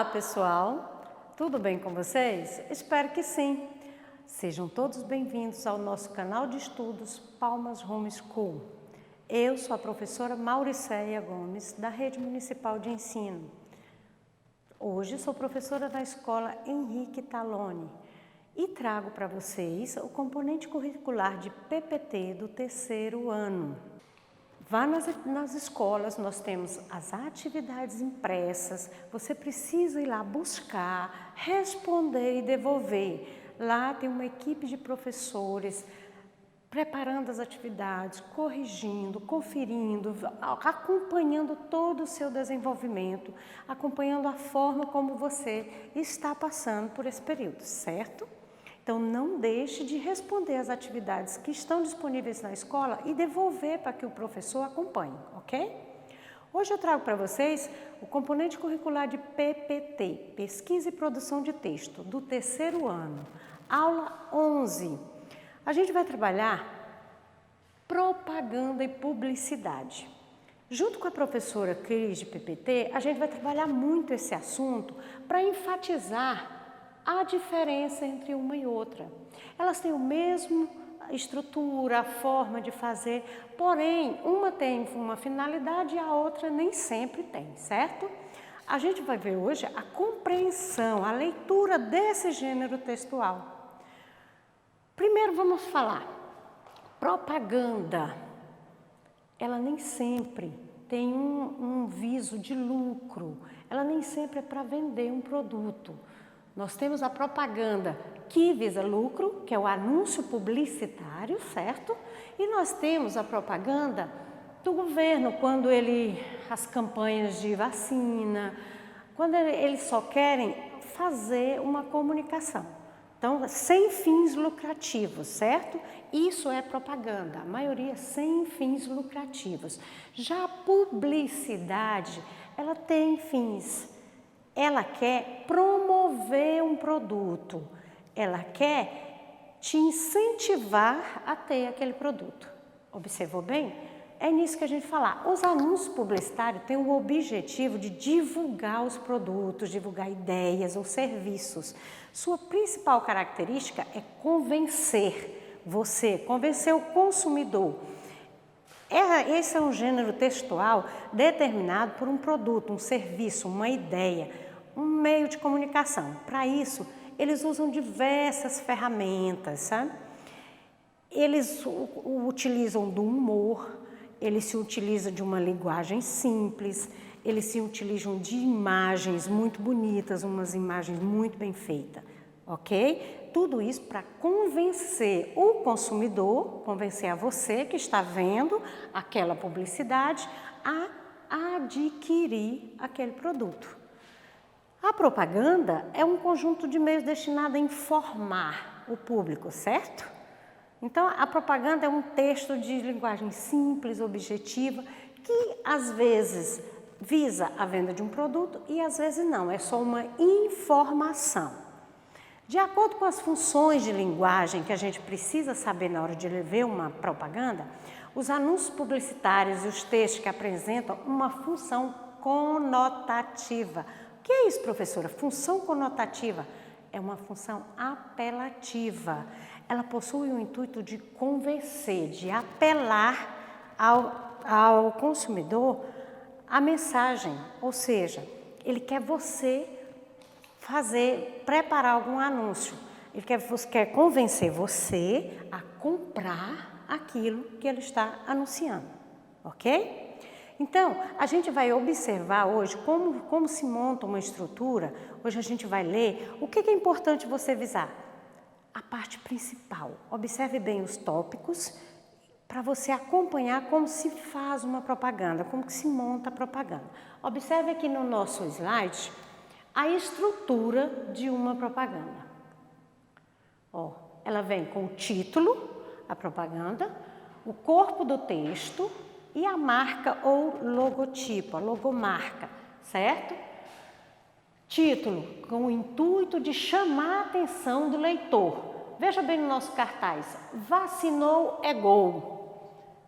pessoal! Tudo bem com vocês? Espero que sim! Sejam todos bem-vindos ao nosso canal de estudos Palmas Home School. Eu sou a professora Mauricéia Gomes, da Rede Municipal de Ensino. Hoje sou professora da Escola Henrique Taloni e trago para vocês o componente curricular de PPT do terceiro ano. Vá nas escolas, nós temos as atividades impressas, você precisa ir lá buscar, responder e devolver. Lá tem uma equipe de professores preparando as atividades, corrigindo, conferindo, acompanhando todo o seu desenvolvimento, acompanhando a forma como você está passando por esse período, certo? Então, não deixe de responder as atividades que estão disponíveis na escola e devolver para que o professor acompanhe, ok? Hoje eu trago para vocês o componente curricular de PPT, Pesquisa e Produção de Texto, do terceiro ano, aula 11. A gente vai trabalhar propaganda e publicidade. Junto com a professora Cris de PPT, a gente vai trabalhar muito esse assunto para enfatizar a diferença entre uma e outra. Elas têm a mesma estrutura, a forma de fazer, porém, uma tem uma finalidade e a outra nem sempre tem, certo? A gente vai ver hoje a compreensão, a leitura desse gênero textual. Primeiro vamos falar, propaganda. Ela nem sempre tem um viso de lucro, ela nem sempre é para vender um produto. Nós temos a propaganda que visa lucro, que é o anúncio publicitário, certo? E nós temos a propaganda do governo, quando as campanhas de vacina, quando eles só querem fazer uma comunicação. Então, sem fins lucrativos, certo? Isso é propaganda, a maioria sem fins lucrativos. Já a publicidade, ela tem fins. Ela quer promover um produto, ela quer te incentivar a ter aquele produto. Observou bem? É nisso que a gente fala. Os anúncios publicitários têm o objetivo de divulgar os produtos, divulgar ideias ou serviços. Sua principal característica é convencer você, convencer o consumidor. Esse é um gênero textual determinado por um produto, um serviço, uma ideia, um meio de comunicação. Para isso, eles usam diversas ferramentas, sabe? Eles utilizam do humor, eles se utilizam de uma linguagem simples, eles se utilizam de imagens muito bonitas, umas imagens muito bem feitas, ok? Tudo isso para convencer o consumidor, convencer a você que está vendo aquela publicidade a adquirir aquele produto. A propaganda é um conjunto de meios destinado a informar o público, certo? Então, a propaganda é um texto de linguagem simples, objetiva, que às vezes visa a venda de um produto e às vezes não, é só uma informação. De acordo com as funções de linguagem que a gente precisa saber na hora de ler uma propaganda, os anúncios publicitários e os textos que apresentam uma função conotativa. O que é isso, professora? Função conotativa é uma função apelativa. Ela possui o intuito de convencer, de apelar ao consumidor a mensagem, ou seja, ele quer você preparar algum anúncio. Ele quer convencer você a comprar aquilo que ele está anunciando, ok? Então, a gente vai observar hoje como se monta uma estrutura. Hoje a gente vai ler o que é importante você visar. A parte principal. Observe bem os tópicos para você acompanhar como se faz uma propaganda, como que se monta a propaganda. Observe aqui no nosso slide a estrutura de uma propaganda. Ó, ela vem com o título, a propaganda, o corpo do texto e a marca ou logotipo, a logomarca, certo? Título, com o intuito de chamar a atenção do leitor. Veja bem no nosso cartaz, vacinou é gol.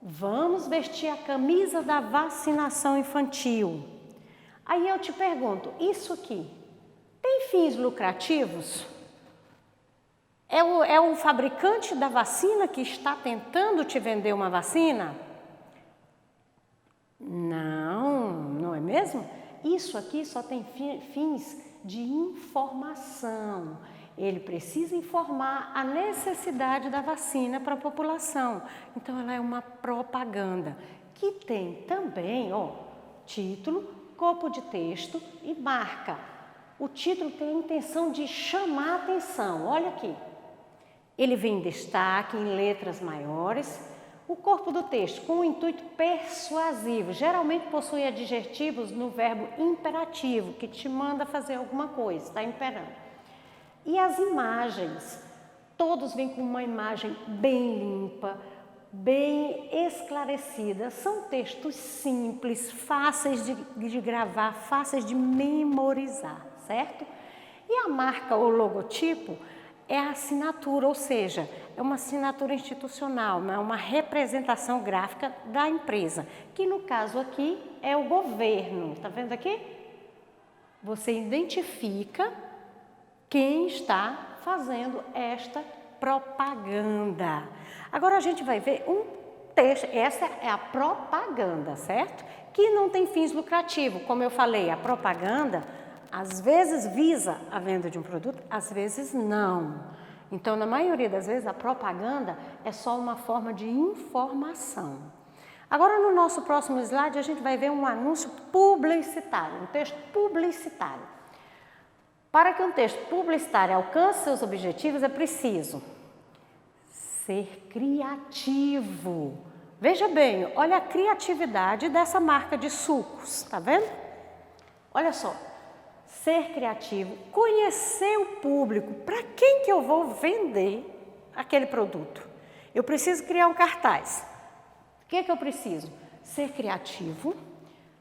Vamos vestir a camisa da vacinação infantil. Aí eu te pergunto, isso aqui Tem fins lucrativos? É o fabricante da vacina que está tentando te vender uma vacina? Não, não é mesmo? Isso aqui só tem fins de informação. Ele precisa informar a necessidade da vacina para a população. Então, ela é uma propaganda que tem também, título, corpo de texto e marca. O título tem a intenção de chamar a atenção. Olha aqui. Ele vem em destaque, em letras maiores. O corpo do texto, com o intuito persuasivo, geralmente possui adjetivos no verbo imperativo, que te manda fazer alguma coisa, está imperando. E as imagens, todos vêm com uma imagem bem limpa, bem esclarecida. São textos simples, fáceis de gravar, fáceis de memorizar, certo? E a marca ou logotipo é a assinatura, ou seja, é uma assinatura institucional, é uma representação gráfica da empresa, que no caso aqui é o governo. Está vendo aqui? Você identifica quem está fazendo esta propaganda. Agora a gente vai ver um texto, essa é a propaganda, certo? Que não tem fins lucrativos. Como eu falei, a propaganda às vezes visa a venda de um produto, às vezes não. Então, na maioria das vezes, a propaganda é só uma forma de informação. Agora, no nosso próximo slide, a gente vai ver um anúncio publicitário, um texto publicitário. Para que um texto publicitário alcance seus objetivos, é preciso ser criativo. Veja bem, olha a criatividade dessa marca de sucos, tá vendo? Olha só, ser criativo, conhecer o público, para quem que eu vou vender aquele produto? Eu preciso criar um cartaz. O que eu preciso? Ser criativo,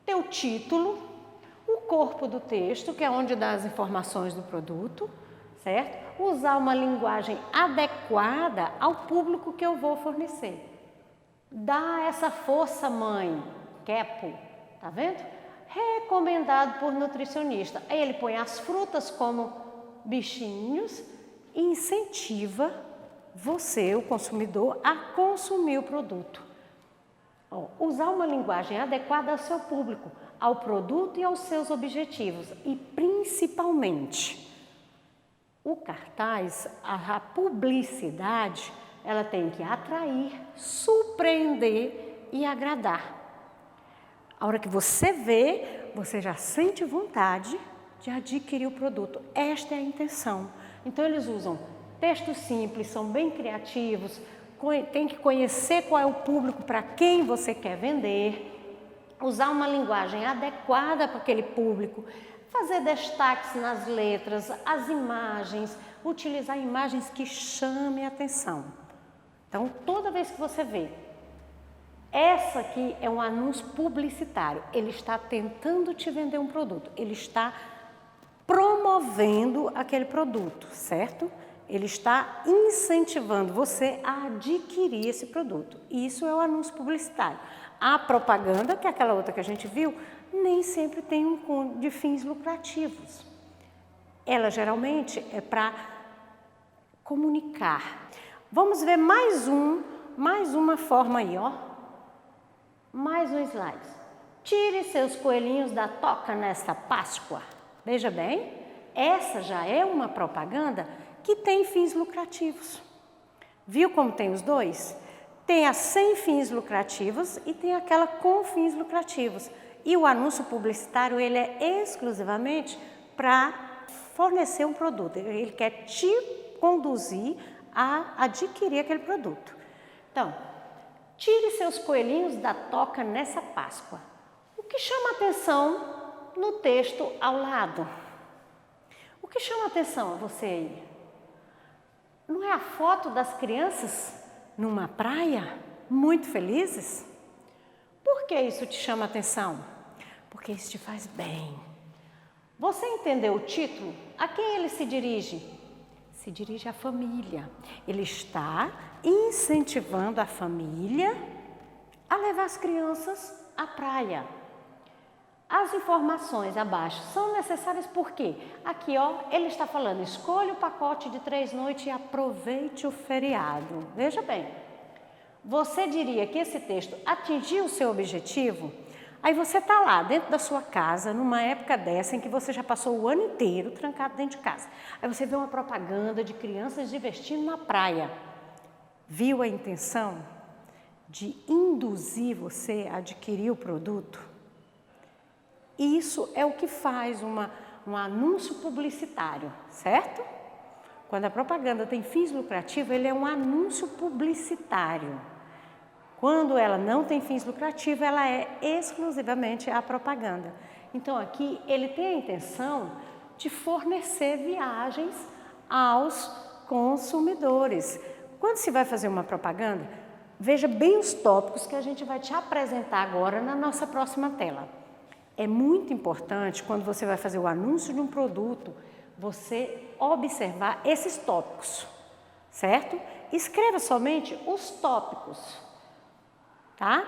ter o título, o corpo do texto, que é onde dá as informações do produto, certo? Usar uma linguagem adequada ao público que eu vou fornecer. Dá essa força, mãe, Kepo, tá vendo? Recomendado por nutricionista. Aí ele põe as frutas como bichinhos e incentiva você, o consumidor, a consumir o produto. Usar uma linguagem adequada ao seu público, ao produto e aos seus objetivos. E principalmente, o cartaz, a publicidade, ela tem que atrair, surpreender e agradar. A hora que você vê, você já sente vontade de adquirir o produto. Esta é a intenção. Então, eles usam textos simples, são bem criativos, tem que conhecer qual é o público para quem você quer vender, usar uma linguagem adequada para aquele público, fazer destaques nas letras, as imagens, utilizar imagens que chamem a atenção. Então, toda vez que você vê, essa aqui é um anúncio publicitário, ele está tentando te vender um produto, ele está promovendo aquele produto, certo? Ele está incentivando você a adquirir esse produto. Isso é o anúncio publicitário. A propaganda, que é aquela outra que a gente viu, nem sempre tem de fins lucrativos. Ela geralmente é para comunicar. Vamos ver mais uma forma aí, Mais um slide. Tire seus coelhinhos da toca nesta Páscoa. Veja bem, essa já é uma propaganda que tem fins lucrativos. Viu como tem os dois? Tem a sem fins lucrativos e tem aquela com fins lucrativos. E o anúncio publicitário, ele é exclusivamente para fornecer um produto. Ele quer te conduzir a adquirir aquele produto. Então, tire seus coelhinhos da toca nessa Páscoa. O que chama atenção no texto ao lado? O que chama atenção a você aí? Não é a foto das crianças numa praia, muito felizes? Por que isso te chama atenção? Porque isso te faz bem. Você entendeu o título? A quem ele se dirige? Se dirige à família. Ele está incentivando a família a levar as crianças à praia. As informações abaixo são necessárias por quê? Aqui, ó, ele está falando, escolha o pacote de 3 noites e aproveite o feriado. Veja bem, você diria que esse texto atingiu o seu objetivo? Aí você está lá dentro da sua casa, numa época dessa em que você já passou o ano inteiro trancado dentro de casa. Aí você vê uma propaganda de crianças divertindo na praia. Viu a intenção de induzir você a adquirir o produto? Isso é o que faz um anúncio publicitário, certo? Quando a propaganda tem fins lucrativos, ele é um anúncio publicitário. Quando ela não tem fins lucrativos, ela é exclusivamente a propaganda. Então, aqui, ele tem a intenção de fornecer viagens aos consumidores. Quando se vai fazer uma propaganda, veja bem os tópicos que a gente vai te apresentar agora na nossa próxima tela. É muito importante, quando você vai fazer o anúncio de um produto, você observar esses tópicos, certo? Escreva somente os tópicos, tá?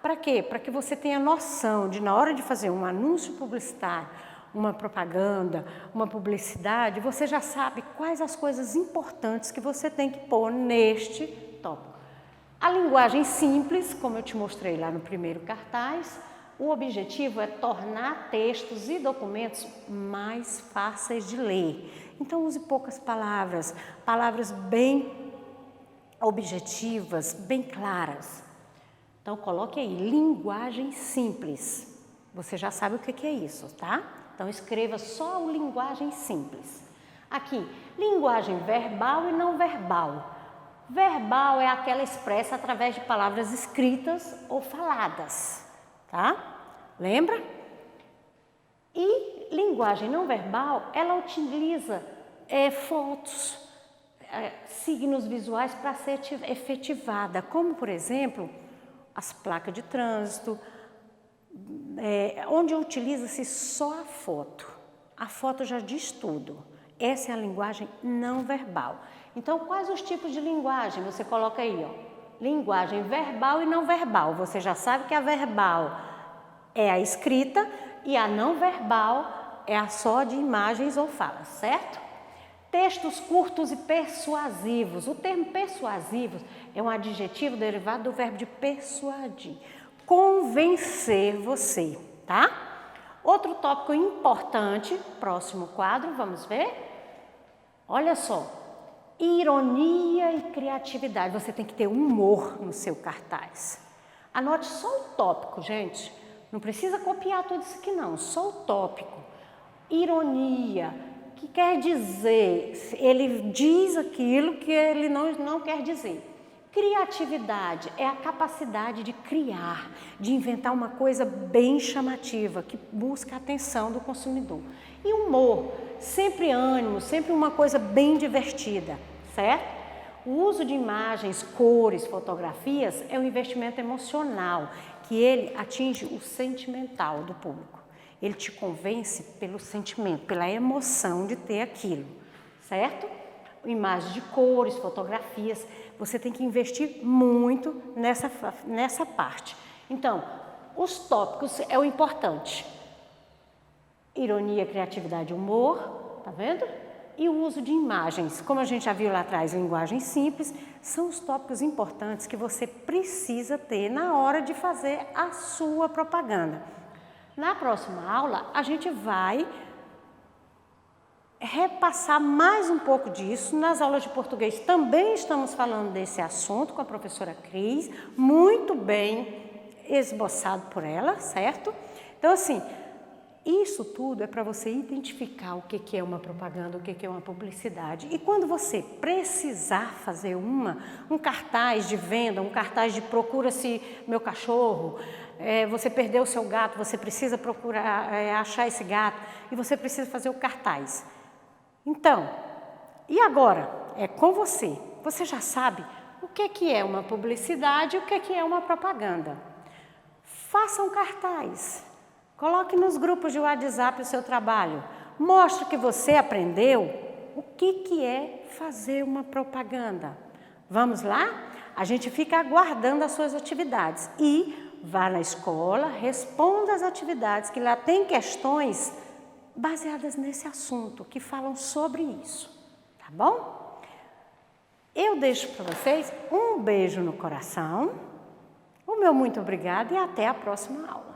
Para quê? Para que você tenha noção de, na hora de fazer um anúncio publicitário, uma propaganda, uma publicidade, você já sabe quais as coisas importantes que você tem que pôr neste tópico. A linguagem simples, como eu te mostrei lá no primeiro cartaz, o objetivo é tornar textos e documentos mais fáceis de ler. Então, use poucas palavras, palavras bem objetivas, bem claras. Então, coloque aí, linguagem simples. Você já sabe o que é isso, tá? Então, escreva só o linguagem simples. Aqui, linguagem verbal e não verbal. Verbal é aquela expressa através de palavras escritas ou faladas, tá? Lembra? E linguagem não verbal, ela utiliza fotos, signos visuais para ser efetivada, como, por exemplo, as placas de trânsito, onde utiliza-se só a foto. A foto já diz tudo. Essa é a linguagem não verbal. Então, quais os tipos de linguagem? Você coloca aí, ó, linguagem verbal e não verbal. Você já sabe que a verbal é a escrita e a não verbal é a só de imagens ou falas, certo? Textos curtos e persuasivos. O termo persuasivos é um adjetivo derivado do verbo de persuadir. Convencer você, tá? Outro tópico importante, próximo quadro, vamos ver? Olha só, ironia e criatividade. Você tem que ter humor no seu cartaz. Anote só o tópico, gente. Não precisa copiar tudo isso aqui não, só o tópico. Ironia, que quer dizer, ele diz aquilo que ele não quer dizer. Criatividade é a capacidade de criar, de inventar uma coisa bem chamativa, que busca a atenção do consumidor. E humor, sempre ânimo, sempre uma coisa bem divertida, certo? O uso de imagens, cores, fotografias é um investimento emocional, que ele atinge o sentimental do público. Ele te convence pelo sentimento, pela emoção de ter aquilo, certo? Imagens de cores, fotografias, você tem que investir muito nessa parte. Então, os tópicos é o importante. Ironia, criatividade, humor, tá vendo? E o uso de imagens, como a gente já viu lá atrás, linguagem simples, são os tópicos importantes que você precisa ter na hora de fazer a sua propaganda. Na próxima aula, a gente vai repassar mais um pouco disso. Nas aulas de português também estamos falando desse assunto com a professora Cris, muito bem esboçado por ela, certo? Então, assim, isso tudo é para você identificar o que é uma propaganda, o que é uma publicidade. E quando você precisar fazer um cartaz de venda, um cartaz de procura-se meu cachorro, você perdeu o seu gato, você precisa procurar achar esse gato e você precisa fazer o cartaz. Então, e agora? É com você. Você já sabe o que é uma publicidade e o que é uma propaganda. Faça um cartaz. Coloque nos grupos de WhatsApp o seu trabalho. Mostre que você aprendeu o que é fazer uma propaganda. Vamos lá? A gente fica aguardando as suas atividades. E vá na escola, responda as atividades, que lá tem questões baseadas nesse assunto, que falam sobre isso, tá bom? Eu deixo para vocês um beijo no coração, o meu muito obrigada e até a próxima aula.